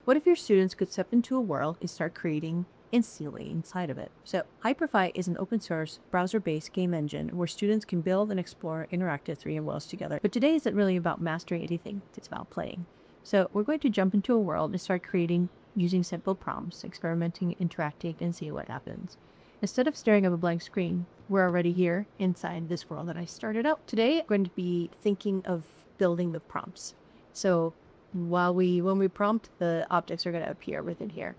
What if your students could step into a world and start creating instantly inside of it? So Hyperfy is an open source browser-based game engine where students can build and explore interactive 3D worlds together. But today isn't really about mastering anything, it's about playing. So we're going to jump into a world and start creating using simple prompts, experimenting, interacting, and see what happens. Instead of staring at a blank screen, we're already here inside this world that I started out. Today, I'm going to be thinking of building the prompts. So when we prompt, the objects are going to appear within here.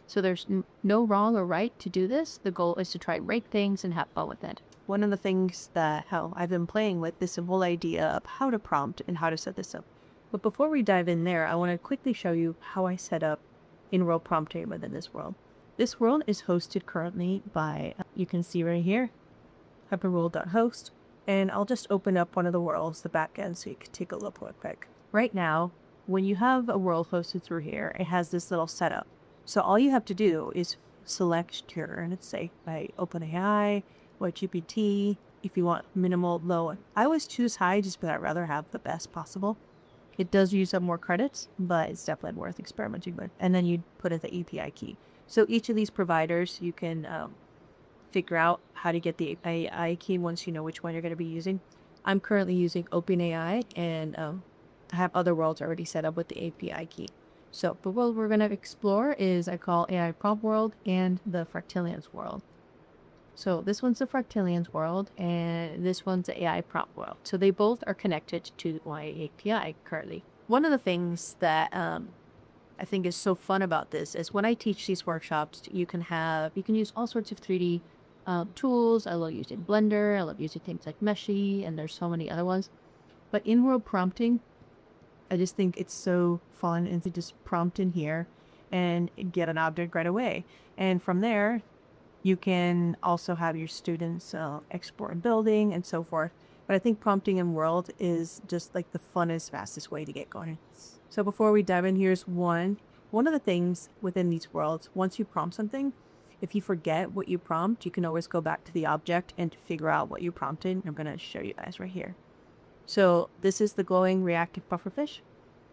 So there's no wrong or right to do this. The goal is to try and break things and have fun with it. One of the things that I've been playing with is the whole idea of how to prompt and how to set this up. But before we dive in there, I want to quickly show you how I set up in-world prompting within this world. This world is hosted currently by, you can see right here, hyperworld.host. And I'll just open up one of the worlds, the backend, so you can take a look real quick. Right now, when you have a world hosted through here, it has this little setup. So all you have to do is select your, let's say, by OpenAI or GPT, if you want minimal, low. I always choose high just because I'd rather have the best possible. It does use up more credits, but it's definitely worth experimenting with. And then you put in the API key. So each of these providers, you can figure out how to get the API key once you know which one you're going to be using. I'm currently using OpenAI, and I have other worlds already set up with the API key. So the world we're going to explore is I call AI prompt world and the Fractalians world. So this one's the Fractalians world, and this one's the AI prompt world. So they both are connected to my API currently. One of the things that I think is so fun about this is when I teach these workshops, you can use all sorts of 3D tools. I love using Blender. I love using things like Meshy, and there's so many other ones. But in-world prompting, I just think it's so fun, and to just prompt in here and get an object right away. And from there, you can also have your students explore building and so forth. But I think prompting in world is just like the funnest, fastest way to get going. So before we dive in, here's one of the things within these worlds. Once you prompt something, if you forget what you prompt, you can always go back to the object and figure out what you prompted. I'm going to show you guys right here. So this is the glowing reactive pufferfish.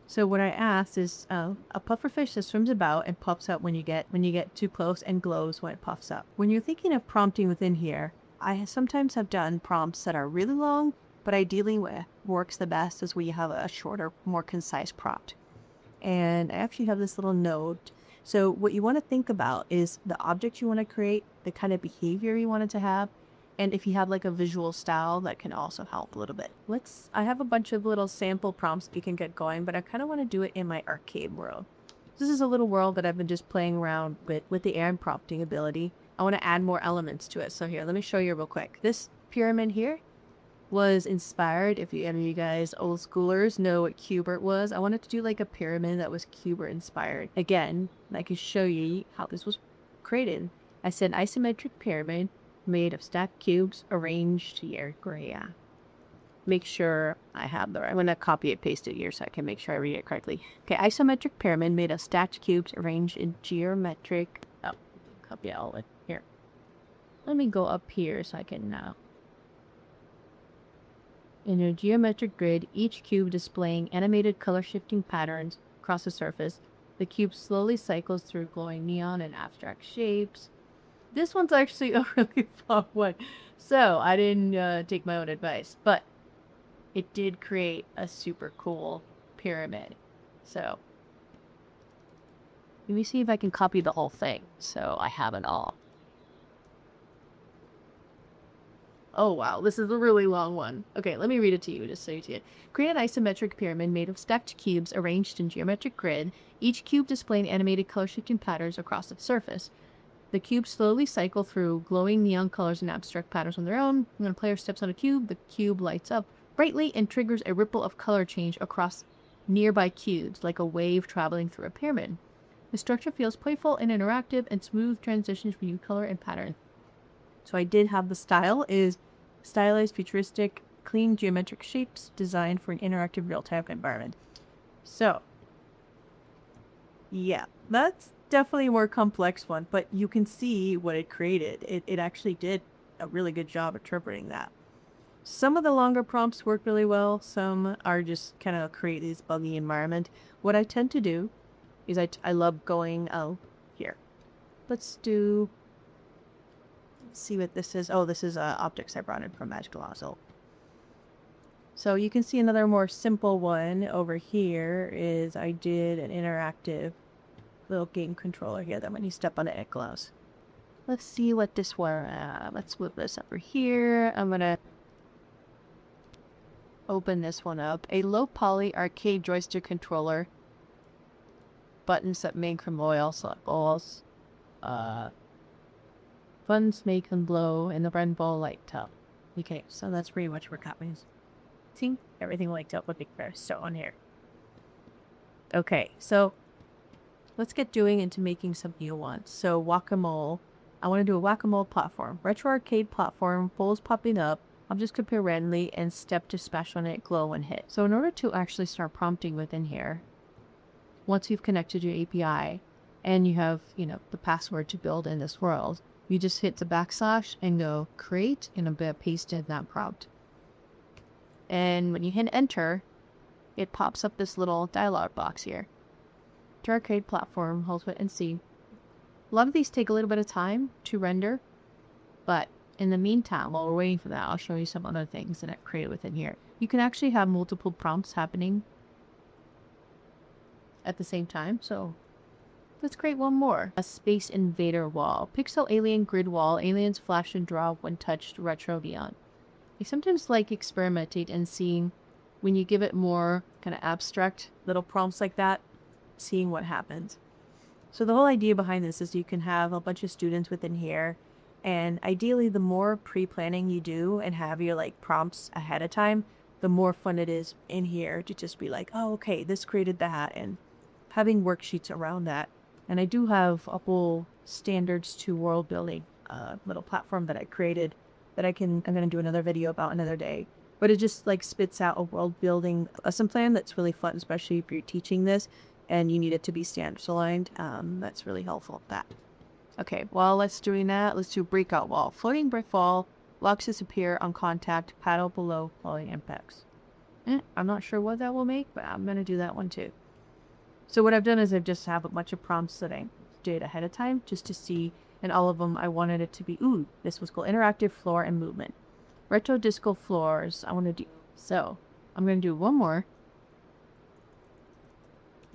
So what I asked is a pufferfish that swims about and pops up when you get too close and glows when it puffs up. When you're thinking of prompting within here, I sometimes have done prompts that are really long, but ideally what works the best is when you have a shorter, more concise prompt. And I actually have this little note. So what you want to think about is the object you want to create, the kind of behavior you want it to have, and if you have like a visual style, that can also help a little bit. I have a bunch of little sample prompts you can get going, but I kind of want to do it in my arcade world. This is a little world that I've been just playing around with the AI prompting ability. I want to add more elements to it. So here, let me show you real quick. This pyramid here was inspired, if any of you guys old schoolers know what Qbert was. I wanted to do like a pyramid that was Qbert-inspired. Again, I can show you how this was created. I said isometric pyramid made of stacked cubes arranged here. Great. Make sure I have I'm going to copy it, paste it here so I can make sure I read it correctly. Okay, isometric pyramid made of stacked cubes arranged in geometric. Oh, copy all of it here. Let me go up here so I can in a geometric grid, each cube displaying animated color shifting patterns across the surface. The cube slowly cycles through glowing neon and abstract shapes. This one's actually a really fun one. So I didn't take my own advice, but it did create a super cool pyramid. So let me see if I can copy the whole thing so I have it all. Oh wow, this is a really long one. Okay, let me read it to you just so you see it. Create an isometric pyramid made of stacked cubes arranged in geometric grid, each cube displaying animated color shifting patterns across the surface. The cubes slowly cycle through glowing neon colors and abstract patterns on their own. When a player steps on a cube, the cube lights up brightly and triggers a ripple of color change across nearby cubes, like a wave traveling through a pyramid. The structure feels playful and interactive, and smooth transitions between color and pattern. So I did have the style is stylized, futuristic, clean geometric shapes designed for an interactive real-time environment. So yeah, that's definitely a more complex one, but you can see what it created. It actually did a really good job interpreting that. Some of the longer prompts work really well. Some are just kind of create this buggy environment. What I tend to do because I love going, oh, here. Let's see what this is. Oh, this is optics I brought in from Magical Nozzle. So you can see another more simple one over here is I did an interactive little game controller here that when you step on it, it glows. Let's see what this one, let's move this over here. I'm going to open this one up. A low poly arcade joystick controller. Buttons that make from oil, select balls. Buttons make them blow in the red ball light tub. Okay, so that's pretty much where that means. See, everything lights up with big so on here. Okay, so let's get doing into making some new ones. So whack-a-mole. I want to do a whack-a-mole platform. Retro arcade platform, poles popping up. Objects could appear randomly and step to smash on it, glow and hit. So in order to actually start prompting within here, once you've connected your API and you have, you know, the password to build in this world, you just hit the backslash and go create and paste in that prompt. And when you hit enter, it pops up this little dialog box here. To arcade platform, hold it and see. A lot of these take a little bit of time to render, but in the meantime, while we're waiting for that, I'll show you some other things that I created within here. You can actually have multiple prompts happening at the same time, so let's create one more. A space invader wall. Pixel alien grid wall. Aliens flash and draw when touched. Retro beyond. I sometimes like experimenting and seeing when you give it more kind of abstract little prompts like that, seeing what happens. So the whole idea behind this is you can have a bunch of students within here, and ideally the more pre-planning you do and have your like prompts ahead of time, the more fun it is in here to just be like, oh, okay, this created that, and having worksheets around that. And I do have a whole standards to world building little platform that I created that I'm going to do another video about another day. But it just like spits out a world building lesson plan that's really fun, especially if you're teaching this and you need it to be standards aligned. That's really helpful. That. Okay, while let's doing that, let's do breakout wall. Floating brick wall, blocks disappear on contact, paddle below falling impacts. I'm not sure what that will make, but I'm going to do that one too. So what I've done is I've just have a bunch of prompts that I did ahead of time just to see, and all of them I wanted it to be, ooh, this was cool, interactive floor and movement. Retro disco floors, I want to do, so I'm going to do one more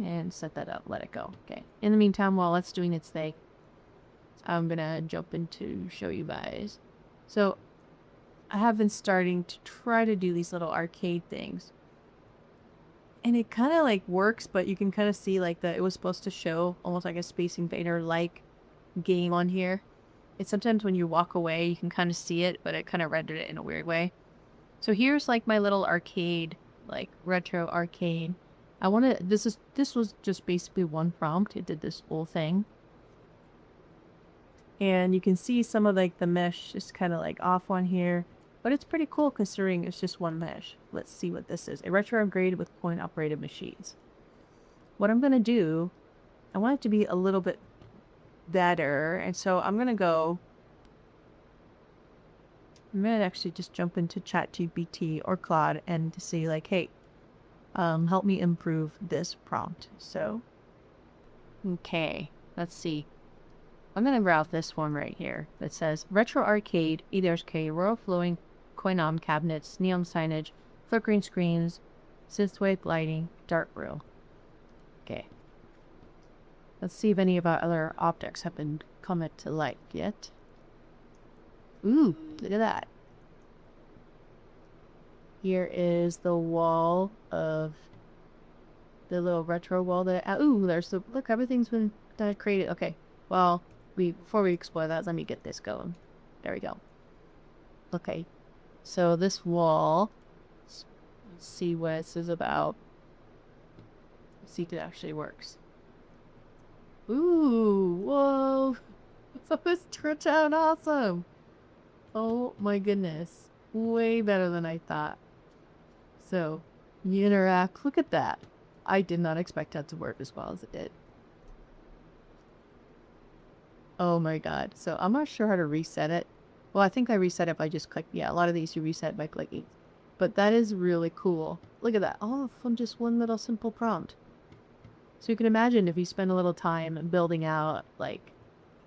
and set that up, let it go. Okay, in the meantime, while that's doing its thing, I'm going to jump into show you guys. So I have been starting to try to do these little arcade things. And it kind of like works, but you can kind of see like it was supposed to show almost like a Space Invader like game on here. It's sometimes when you walk away, you can kind of see it, but it kind of rendered it in a weird way. So here's like my little arcade, like retro arcade. This was just basically one prompt. It did this whole thing. And you can see some of like the mesh is kind of like off on here. But it's pretty cool considering it's just one mesh. Let's see what this is. A retro upgrade with coin-operated machines. What I'm going to do, I want it to be a little bit better. And so I'm going to actually just jump into ChatGPT or Claude and to see like, hey, help me improve this prompt. So, okay, let's see. I'm going to route this one right here that says retro arcade, EDRK, royal flowing coin-om cabinets, neon signage, flickering screens, synthwave lighting, dark room. Okay. Let's see if any of our other objects have been come to light yet. Ooh, look at that. Here is the wall of the little retro wall that there's the look, everything's been created. Okay. Well, before we explore that, let me get this going. There we go. Okay. So this wall, let's see what this is about. Let's see if it actually works. Ooh, whoa. So this turned out awesome. Oh my goodness. Way better than I thought. So, you interact. Look at that. I did not expect that to work as well as it did. Oh my god. So I'm not sure how to reset it. Well, I think I reset it by just clicking. Yeah, a lot of these you reset by clicking. But that is really cool. Look at that. All from just one little simple prompt. So you can imagine if you spend a little time building out, like,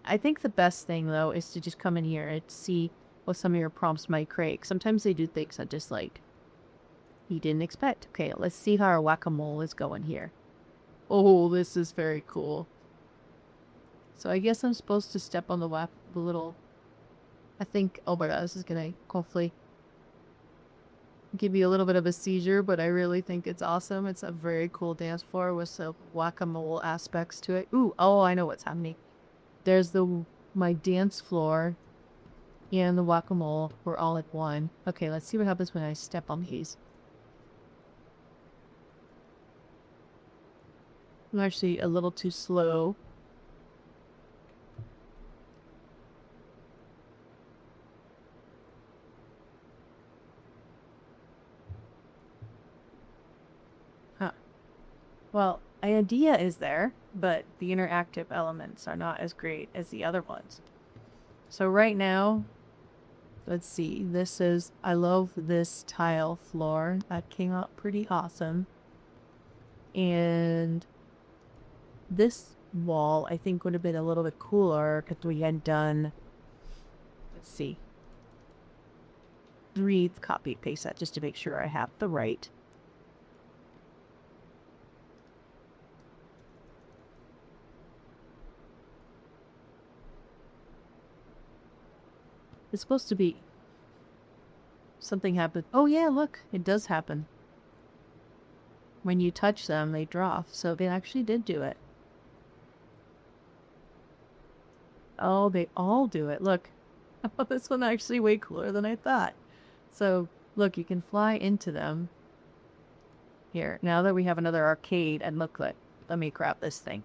I think the best thing though is to just come in here and see what some of your prompts might create. Sometimes they do things that just like you didn't expect. Okay, let's see how our whack-a-mole is going here. Oh, this is very cool. So I guess I'm supposed to step on the little, I think, oh my god, this is gonna hopefully give you a little bit of a seizure, but I really think it's awesome. It's a very cool dance floor with some whack-a-mole aspects to it. Ooh, oh, I know what's happening. There's my dance floor and the whack-a-mole were all at one. Okay, let's see what happens when I step on these. I'm actually a little too slow. Huh. Well, an idea is there, but the interactive elements are not as great as the other ones. So right now, let's see, I love this tile floor. That came out pretty awesome. And this wall, I think, would have been a little bit cooler because we had done, let's see, copy paste that just to make sure I have the right. It's supposed to be something happen. Oh yeah, look, it does happen. When you touch them, they drop. So they actually did do it. Oh, they all do it. Look. Oh, this one actually way cooler than I thought. So, look, you can fly into them. Here, now that we have another arcade, and look, let me grab this thing.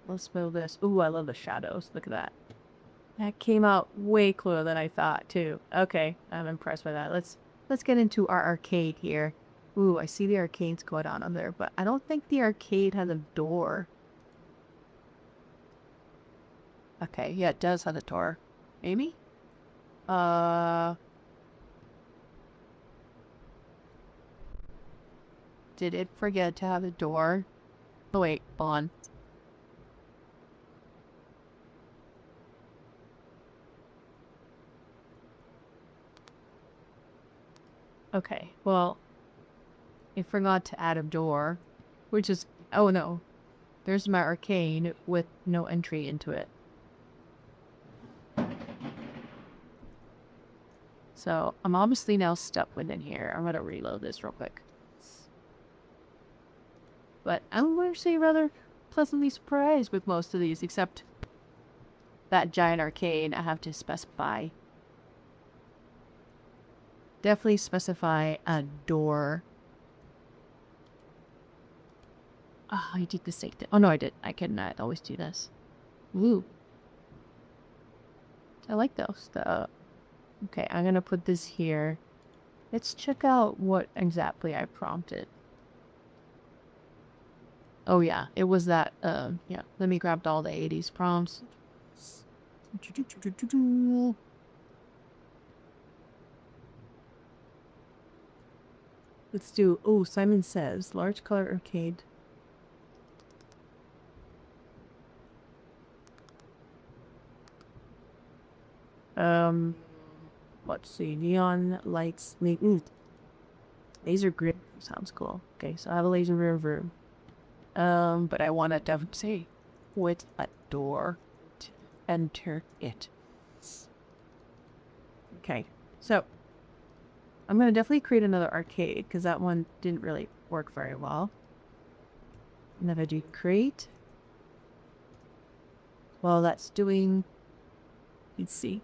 Let's move this. Ooh, I love the shadows. Look at that. That came out way cooler than I thought, too. Okay, I'm impressed by that. Let's get into our arcade here. Ooh, I see the arcades going on there, but I don't think the arcade has a door. Okay, yeah, it does have a door. Amy? Did it forget to have a door? Oh wait, hold on. Okay, well, it forgot to add a door, which is, oh no, there's my arcade with no entry into it. So I'm obviously now stuck within here. I'm gonna reload this real quick. But I'm actually rather pleasantly surprised with most of these, except that giant arcade. I have to specify. Definitely specify a door. Oh, I did the same thing. Oh no, I did. I cannot always do this. Ooh. I like those. Okay, I'm gonna put this here. Let's check out what exactly I prompted. Oh yeah, it was that, yeah. Let me grab all the 80s prompts. Let's do, oh, Simon Says, large color arcade. Let's see, neon lights, laser grid sounds cool. Okay, so I have a laser grid room. But I want to definitely say with a door to enter it. Okay, so I'm going to definitely create another arcade because that one didn't really work very well. And if I do create, well, that's doing, let's see.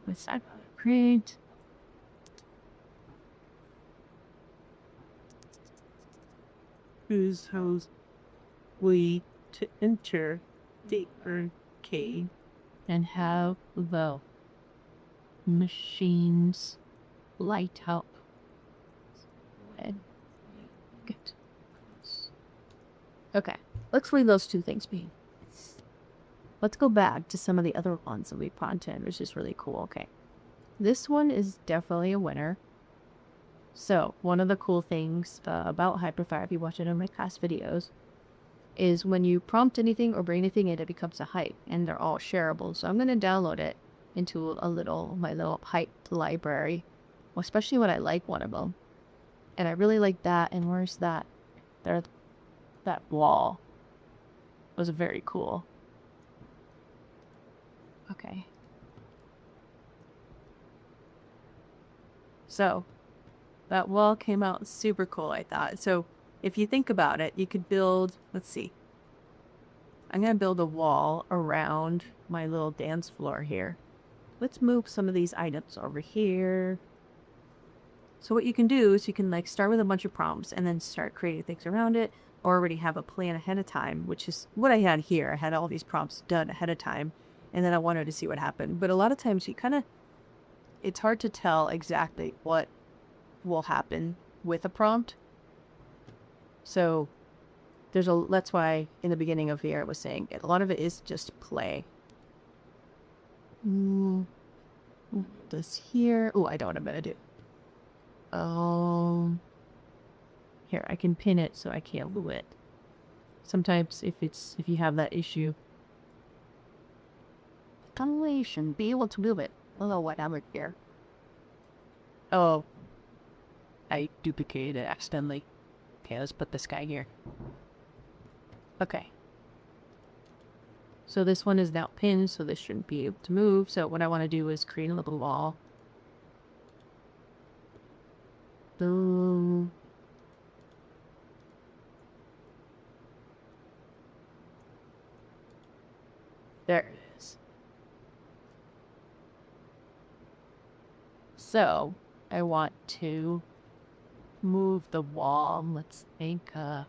What's that? Create. Whose house we to enter the arcade and have the machines light up and get. Okay, let's leave those two things be. Let's go back to some of the other ones that we prompted, which is really cool. Okay, this one is definitely a winner. So one of the cool things about Hyperfy, if you watch it in my past videos, is when you prompt anything or bring anything in, it becomes a hype, and they're all shareable. So I'm going to download it into my little hype library, especially when I like one of them. And I really like that. And where's that? There, that wall was very cool. Okay. So that wall came out super cool, I thought. So if you think about it, you could build, let's see. I'm going to build a wall around my little dance floor here. Let's move some of these items over here. So what you can do is you can like start with a bunch of prompts and then start creating things around it, or already have a plan ahead of time, which is what I had here. I had all these prompts done ahead of time, and then I wanted to see what happened. But a lot of times it's hard to tell exactly what will happen with a prompt. So that's why in the beginning of here I was saying a lot of it is just play. This here. Oh, I know what I'm gonna do. Here, I can pin it so I can't move it. Sometimes if you have that issue, I shouldn't be able to move it. Oh, whatever here. Oh, I duplicated it accidentally. Okay, let's put this guy here. Okay. So this one is now pinned, so this shouldn't be able to move. So what I want to do is create a little wall. Boom. There it is. So I want to move the wall. Let's think. You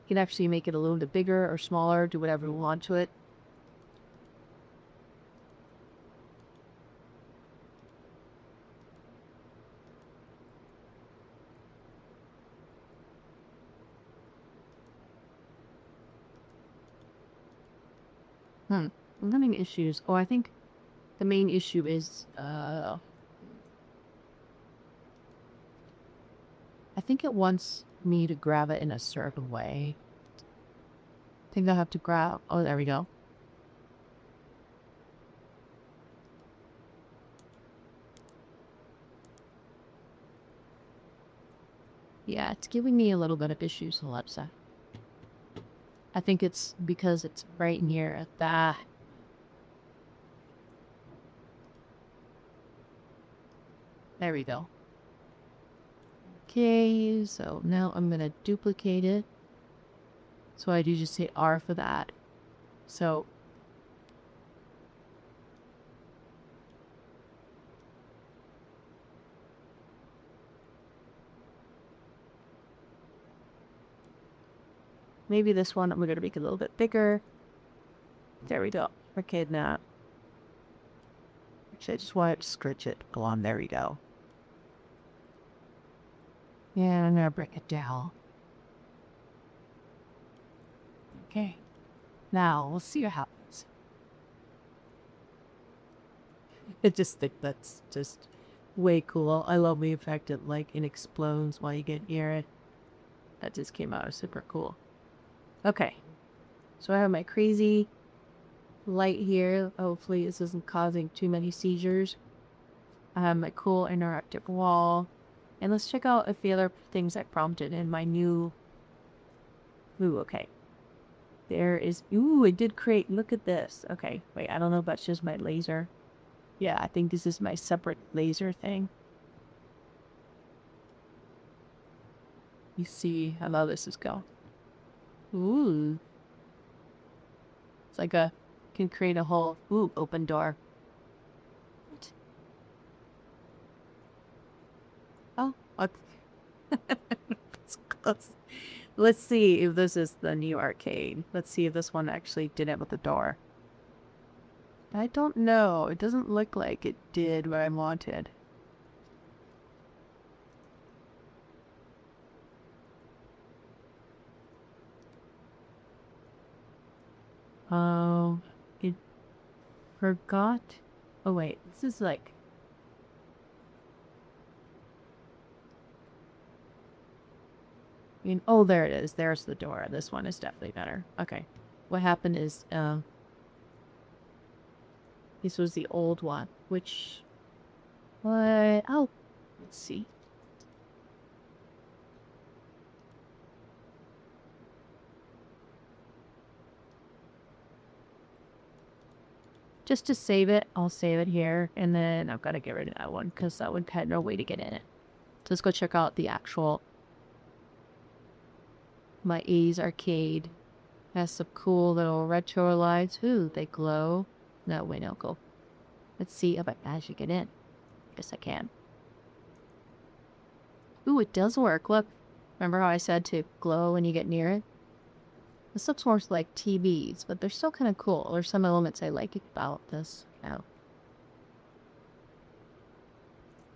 can actually make it a little bit bigger or smaller, do whatever you want to it. I'm having issues. Oh, I think the main issue is, I think it wants me to grab it in a certain way. I think I have to grab, oh, there we go. Yeah, it's giving me a little bit of issues, Alexa. I think it's because it's right near at that. There we go. Okay, so now I'm going to duplicate it. So I do just say R for that. So maybe this one I'm going to make it a little bit bigger. There we go. Okay, now. Actually, I just want to stretch it. Go on, there we go. Yeah, I'm going to bring it down. Okay. Now, we'll see what happens. I just think that's just way cool. I love the effect it explodes while you get near it. That just came out super cool. Okay. So I have my crazy light here. Hopefully this isn't causing too many seizures. I have my cool interactive wall. And let's check out a few other things I prompted in my new... Ooh, okay. There is... Ooh, it did create... Look at this. Okay, wait, I don't know if that's just my laser. Yeah, I think this is my separate laser thing. You see how low this is going. Ooh. It's like can create a whole... Ooh, open door. Oh, it's close. Let's see if this is the new arcade. Let's see if this one actually did it with the door. I don't know. It doesn't look like it did what I wanted. Oh, it forgot. Oh wait, this is like... Oh, there it is. There's the door. This one is definitely better. Okay. What happened is, this was the old one, which, oh, let's see. Just to save it, I'll save it here, and then I've got to get rid of that one because that one had no way to get in it. So let's go check out the actual, my A's arcade. Has some cool little retro lights. Ooh, they glow. No, wait, no, go. Let's see if I actually get in. Guess I can. Ooh, it does work. Look. Remember how I said to glow when you get near it? This looks more like TVs, but they're still kind of cool. There's some elements I like about this. Oh.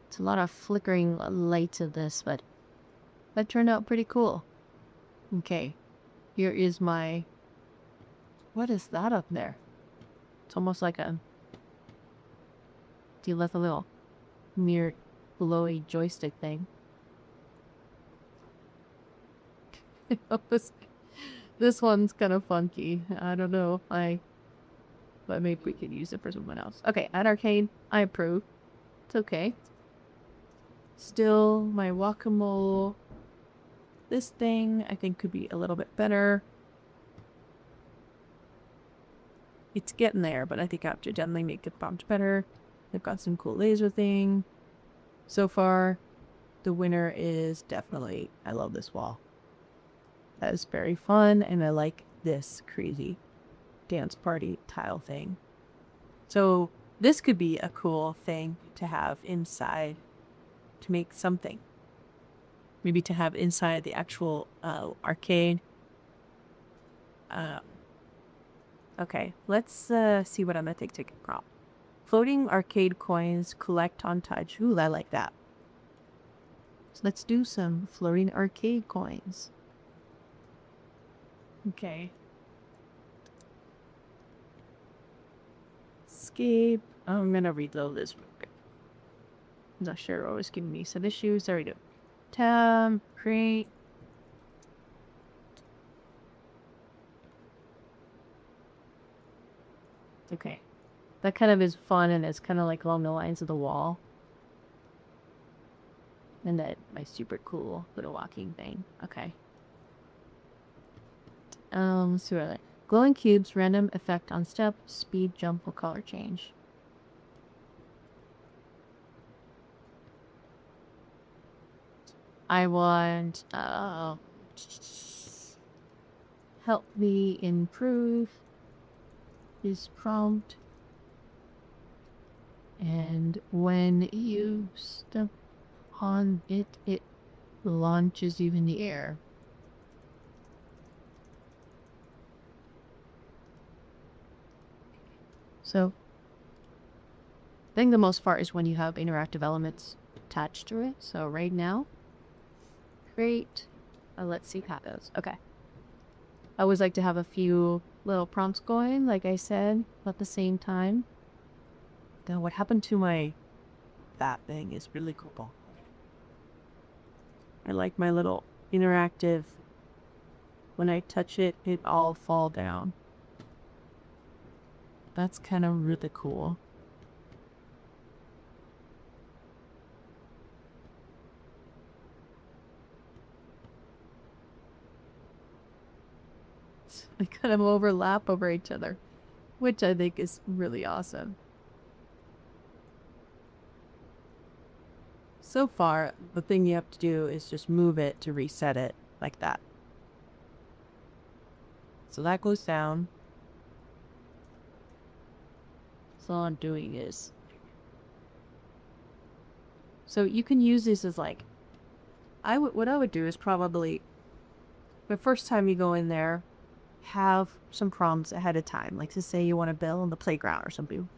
It's a lot of flickering lights of this, but that turned out pretty cool. Okay. Here is my... What is that up there? It's almost like a... Do you let the little mirror glowy joystick thing? This one's kind of funky. I don't know. But maybe we could use it for someone else. Okay, at arcade, I approve. It's okay. Still, my guacamole. This thing, I think, could be a little bit better. It's getting there, but I think I have to definitely make it bumped better. They've got some cool laser thing. So far, the winner is definitely, I love this wall. That is very fun, and I like this crazy dance party tile thing. So this could be a cool thing to have inside to make something. Maybe to have inside the actual arcade. Okay, let's see what I'm gonna take ticket from. Floating arcade coins, collect on touch. Ooh, I like that. So let's do some floating arcade coins. Okay. Escape. I'm gonna reload this. I'm not sure what was giving me some issues. There we go. Tab, create. Okay. That kind of is fun, and it's kind of like along the lines of the wall. And that my super cool little walking thing. Okay. Let's see what I like. Glowing cubes, random effect on step, speed, jump, or color change. I want, help me improve this prompt. And when you step on it, it launches you in the air. So, I think the most part is when you have interactive elements attached to it. So right now, create, let's see how it goes. Okay. I always like to have a few little prompts going, like I said, at the same time. Now, what happened to that thing is really cool. I like my little interactive, when I touch it, it all fall down. That's kind of really cool. They kind of overlap over each other, which I think is really awesome. So far, the thing you have to do is just move it to reset it like that. So that goes down. So all I'm doing is... So you can use this as like... what I would do is probably... The first time you go in there, have some prompts ahead of time. Like to say you want to build on the playground or something.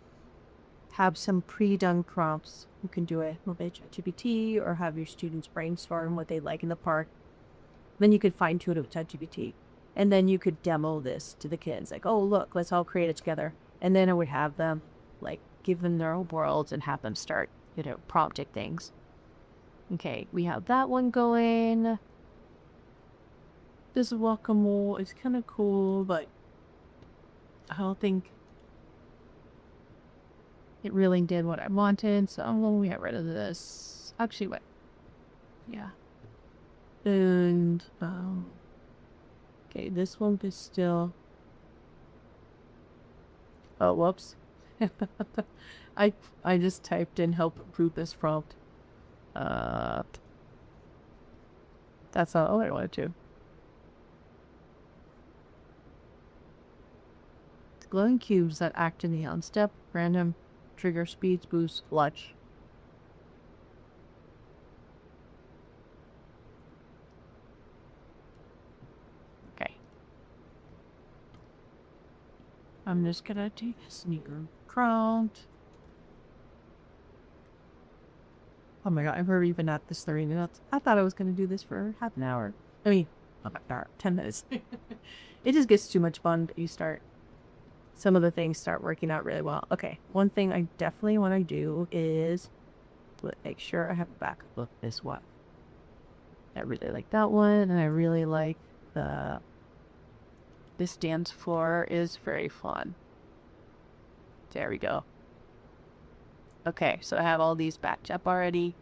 Have some pre-done prompts. You can do it with ChatGPT or have your students brainstorm what they like in the park. Then you could fine tune it with ChatGPT. And then you could demo this to the kids. Like, oh, look, let's all create it together. And then I would have them, like, give them their own worlds and have them start, prompting things. Okay, we have that one going. this guacamole is kind of cool, but I don't think it really did what I wanted, so I'm going to get rid of this. Actually, wait. Yeah. And, okay, this one is still... Oh, whoops. I just typed in help improve this prompt. That's not all I wanted to. Glowing cubes that act in the on step, random, trigger speeds, boost, lunge. Okay. I'm just gonna take a sneaker crowd. Oh my god, I've already been at this 30 minutes. I thought I was gonna do this for half an hour. I mean, not an hour, 10 minutes. It just gets too much fun that you start. Some of the things start working out really well. Okay, one thing I definitely want to do is make sure I have a backup of this one. I really like that one, and I really like this dance floor is very fun. There we go. Okay, so I have all these backed up already.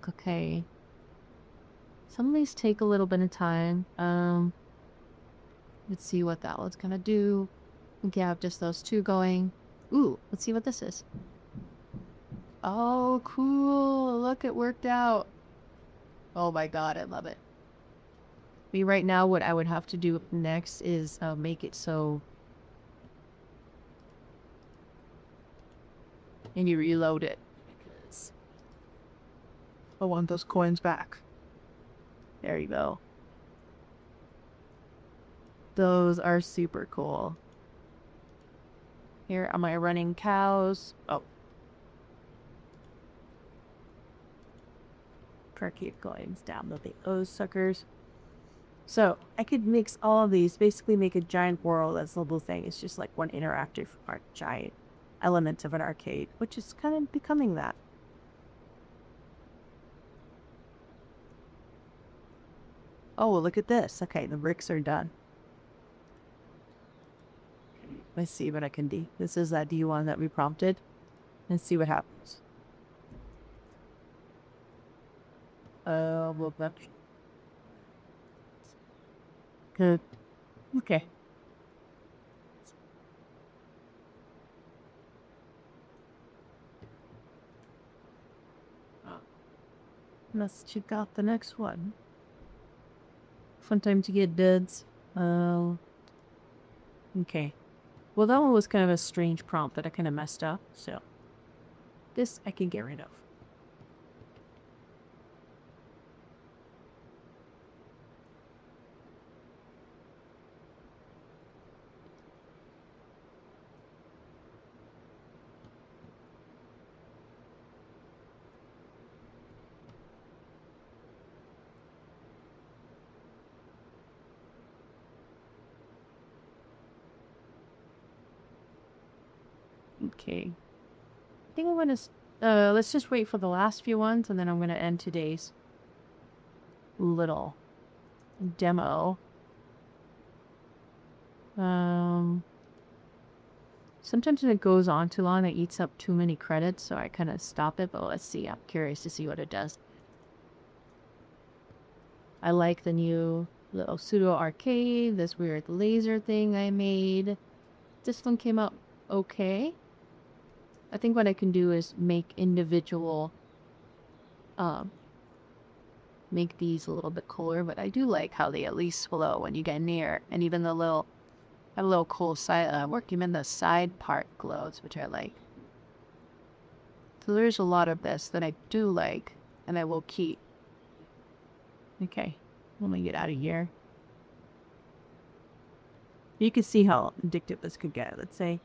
Okay. Some of these take a little bit of time. Let's see what that one's gonna do. Okay, I have just those two going. Ooh, let's see what this is. Oh, cool. Look, it worked out. Oh my god, I love it. Me right now, what I would have to do next is make it so... And you reload it. Because I want those coins back. There you go. Those are super cool. Here are my running cows. Oh. Keep coins down those suckers. So I could mix all of these, basically make a giant world as the little thing. It's just like one interactive art, giant element of an arcade, which is kind of becoming that. Oh, well, look at this. Okay, the bricks are done. Let's see what I can do. This is that D1 that we prompted. Let's see what happens. Well, that's good. Okay. Let's check out the next one. Fun time to get duds. Okay. Well, that one was kind of a strange prompt that I kind of messed up, so this I can get rid of. Okay. I think I'm gonna, let's just wait for the last few ones, and then I'm gonna end today's little demo. Sometimes when it goes on too long, it eats up too many credits, so I kind of stop it, but let's see. I'm curious to see what it does. I like the new little pseudo arcade, this weird laser thing I made. This one came out okay. I think what I can do is make individual, make these a little bit cooler, but I do like how they at least flow when you get near, and even the little, have a little cool side, working in the side part glows, which I like. So there's a lot of this that I do like, and I will keep. Okay. Let me get out of here. You can see how addictive this could get. Let's say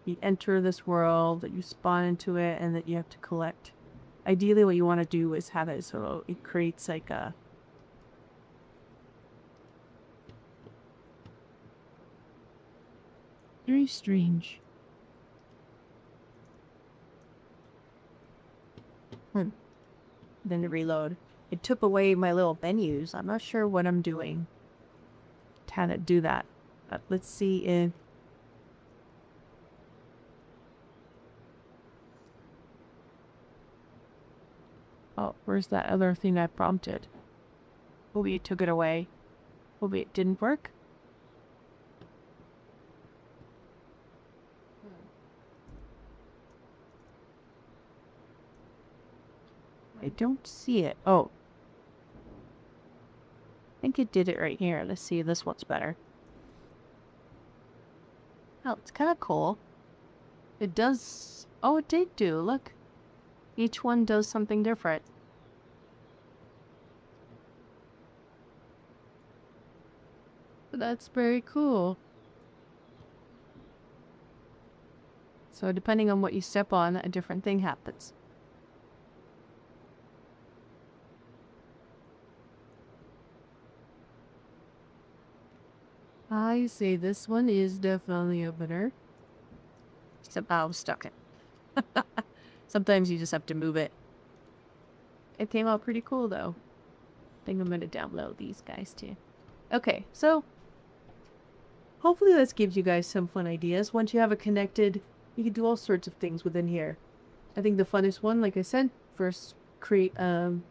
you enter this world, that you spawn into it, and that you have to collect. Ideally, what you want to do is have it so it creates like a... Very strange. Then to reload. It took away my little menus. I'm not sure what I'm doing to have it do that. But let's see if... Oh, where's that other thing I prompted? Maybe it took it away. Maybe it didn't work. I don't see it. Oh. I think it did it right here. Let's see if this one's better. Oh, it's kind of cool. It does... Oh, it did do. Look. Each one does something different. That's very cool. So depending on what you step on, a different thing happens. I say this one is definitely a winner. Somehow I'm stuck in. Sometimes you just have to move it. It came out pretty cool though. I think I'm going to download these guys too. Okay, so hopefully this gives you guys some fun ideas. Once you have it connected, you can do all sorts of things within here. I think the funnest one, like I said, first create, have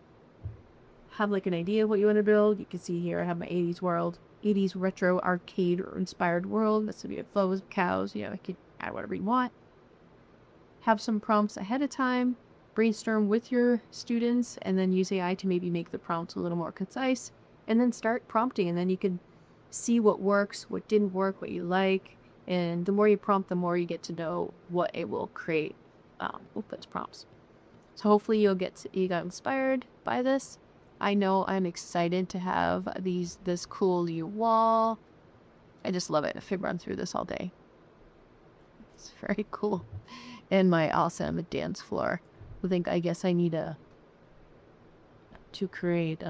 like an idea of what you want to build. You can see here I have my 80s world, 80s retro arcade or inspired world. That's gonna be flows of cows. You know, I could add whatever you want. Have some prompts ahead of time. Brainstorm with your students and then use AI to maybe make the prompts a little more concise. And then start prompting, and then you can see what works, what didn't work, what you like. And the more you prompt, the more you get to know what it will create with those prompts. So hopefully you got inspired by this. I know I'm excited to have this cool new wall. I just love it. I could run through this all day. It's very cool. And my awesome dance floor. I guess I need to create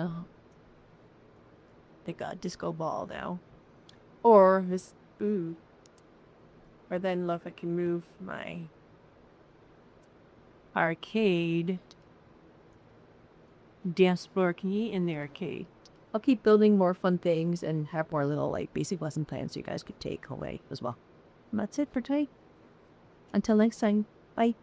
like a disco ball now. Or this or then look, I can move my arcade dance floor key in the arcade. I'll keep building more fun things and have more little like basic lesson plans so you guys could take away as well. And that's it for today. Until next time, bye.